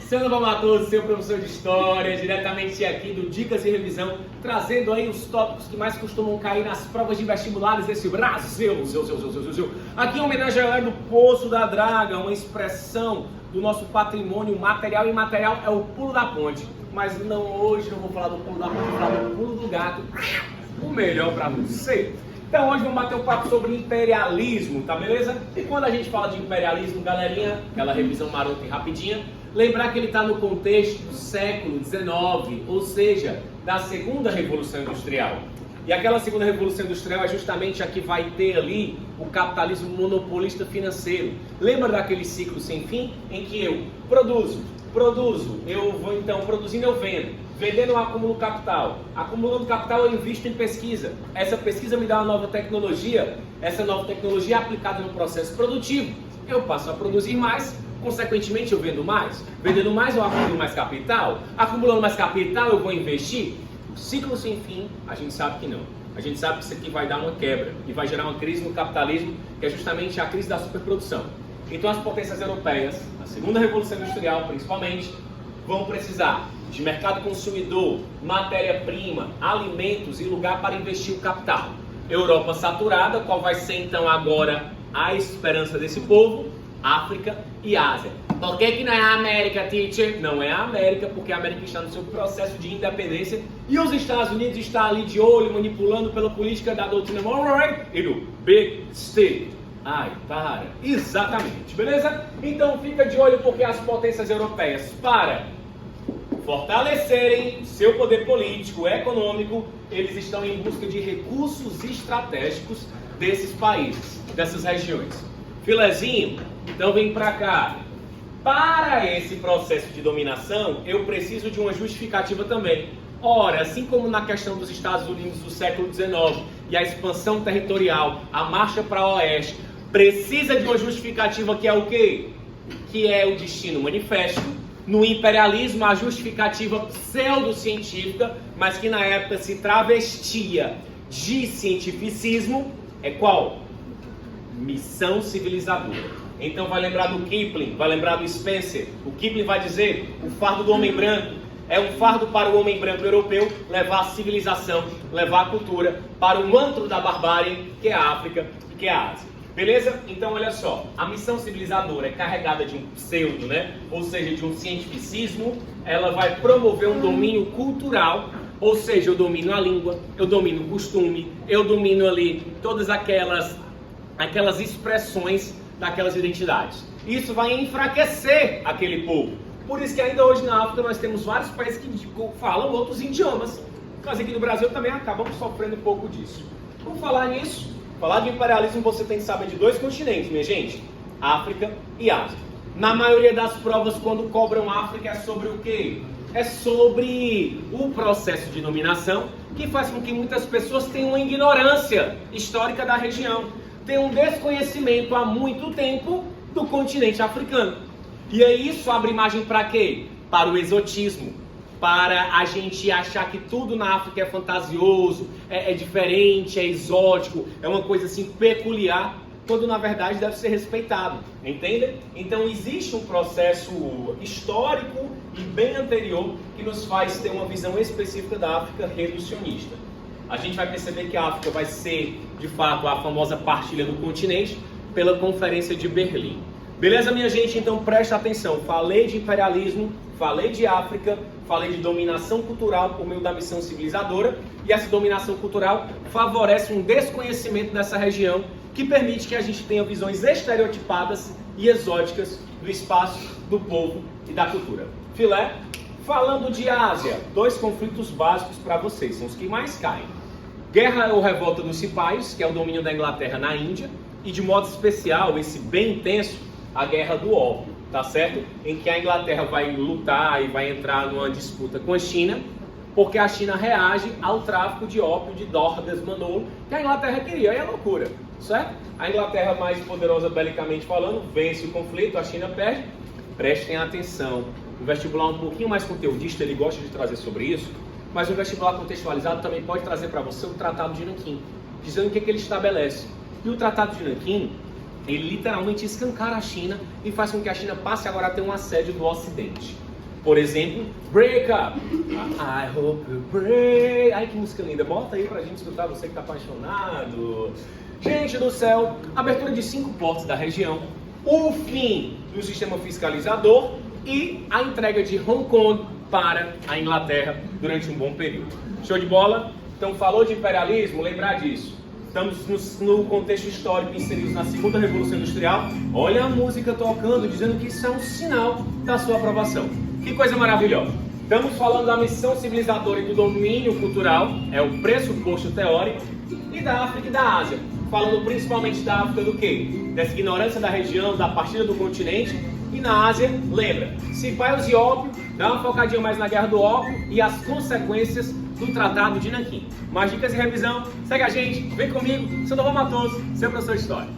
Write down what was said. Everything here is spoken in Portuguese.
Sandro Matoso, seu professor de História, diretamente aqui do Dicas e Revisão, trazendo aí os tópicos que mais costumam cair nas provas de vestibulares desse Brasil. Aqui em homenagem à galera do Poço da Draga, uma expressão do nosso patrimônio material e imaterial é o pulo da ponte. Mas não, hoje não vou falar do pulo da ponte, vou falar do pulo do gato, o melhor pra você. Então hoje vamos bater um papo sobre imperialismo, tá beleza? E quando a gente fala de imperialismo, galerinha, aquela revisão marota e rapidinha, lembrar que ele está no contexto do século XIX, ou seja, da segunda Revolução Industrial. E aquela segunda Revolução Industrial é justamente a que vai ter ali o capitalismo monopolista financeiro. Lembra daquele ciclo sem fim em que eu produzo, eu vou então produzindo, eu vendo, vendendo eu acumulo capital, acumulando capital eu invisto em pesquisa, essa pesquisa me dá uma nova tecnologia, essa nova tecnologia é aplicada no processo produtivo, eu passo a produzir mais, consequentemente eu vendo mais, vendendo mais eu acumulo mais capital, acumulando mais capital eu vou investir. Ciclo sem fim, a gente sabe que não. A gente sabe que isso aqui vai dar uma quebra e vai gerar uma crise no capitalismo, que é justamente a crise da superprodução. Então as potências europeias, a segunda revolução industrial principalmente, vão precisar de mercado consumidor, matéria-prima, alimentos e lugar para investir o capital. Europa saturada, qual vai ser então agora a esperança desse povo? África e Ásia. Por que não é a América, teacher? Não é a América, porque a América está no seu processo de independência e os Estados Unidos estão ali de olho, manipulando pela política da doutrina Monroe e do Big Stick. Ai, para. Exatamente, beleza? Então fica de olho porque as potências europeias, para fortalecerem seu poder político, econômico, eles estão em busca de recursos estratégicos desses países, dessas regiões. Filezinho, então vem pra cá. Para esse processo de dominação, eu preciso de uma justificativa também. Ora, assim como na questão dos Estados Unidos do século XIX e a expansão territorial, a marcha para o oeste, precisa de uma justificativa que é o quê? Que é o destino manifesto. No imperialismo, a justificativa pseudocientífica, mas que na época se travestia de cientificismo, é qual? Missão civilizadora. Então vai lembrar do Kipling, vai lembrar do Spencer. O Kipling vai dizer, o fardo do homem branco é um fardo para o homem branco europeu levar a civilização, levar a cultura para o antro da barbárie, que é a África e que é a Ásia. Beleza? Então olha só, a missão civilizadora é carregada de um pseudo, ou seja, de um cientificismo. Ela vai promover um domínio cultural, ou seja, eu domino a língua, eu domino o costume, eu domino ali todas aquelas expressões daquelas identidades. Isso vai enfraquecer aquele povo. Por isso que ainda hoje na África nós temos vários países que falam outros idiomas. Mas aqui no Brasil também acabamos sofrendo um pouco disso. Por falar nisso, falar de imperialismo, você tem que saber de dois continentes, minha gente. África e Ásia. Na maioria das provas, quando cobram África, é sobre o quê? É sobre o processo de dominação, que faz com que muitas pessoas tenham uma ignorância histórica da região. Tem um desconhecimento há muito tempo do continente africano. E aí isso abre margem para quê? Para o exotismo, para a gente achar que tudo na África é fantasioso, é diferente, é exótico, é uma coisa assim peculiar, quando na verdade deve ser respeitado, entende? Então existe um processo histórico e bem anterior que nos faz ter uma visão específica da África reducionista. A gente vai perceber que a África vai ser, de fato, a famosa partilha do continente pela Conferência de Berlim. Beleza, minha gente? Então presta atenção. Falei de imperialismo, falei de África, falei de dominação cultural por meio da missão civilizadora. E essa dominação cultural favorece um desconhecimento dessa região que permite que a gente tenha visões estereotipadas e exóticas do espaço, do povo e da cultura. Filé? Falando de Ásia, dois conflitos básicos para vocês, são os que mais caem. Guerra ou revolta dos Cipaios, que é o domínio da Inglaterra na Índia, e de modo especial, esse bem intenso, a Guerra do Ópio, tá certo? Em que a Inglaterra vai lutar e vai entrar numa disputa com a China, porque a China reage ao tráfico de ópio de Dordas Manolo, que a Inglaterra queria, aí é loucura, certo? A Inglaterra, mais poderosa belicamente falando, vence o conflito, a China perde. Prestem atenção, o vestibular um pouquinho mais conteudista, ele gosta de trazer sobre isso, mas o vestibular contextualizado também pode trazer para você o Tratado de Nanquim, dizendo o que ele estabelece. E o Tratado de Nanquim, ele literalmente escancara a China e faz com que a China passe agora a ter um assédio do Ocidente. Por exemplo, Break Up. I hope you break. Ai, que música linda. Bota aí pra gente escutar, você que tá apaixonado. Gente do céu, abertura de 5 portos da região, o fim do sistema fiscalizador e a entrega de Hong Kong para a Inglaterra durante um bom período. Show de bola? Então, falou de imperialismo, lembrar disso. Estamos no contexto histórico inseridos na segunda Revolução Industrial. Olha a música tocando, dizendo que isso é um sinal da sua aprovação. Que coisa maravilhosa! Estamos falando da missão civilizadora e do domínio cultural, é o pressuposto teórico, e da África e da Ásia. Falando principalmente da África do quê? Dessa ignorância da região, da partida do continente. E na Ásia, lembra, cipaios e ópio, dá uma focadinha mais na guerra do ópio e as consequências do Tratado de Nanquim. Mais dicas e revisão, segue a gente, vem comigo, sou Dom Matoso, seu professor de História.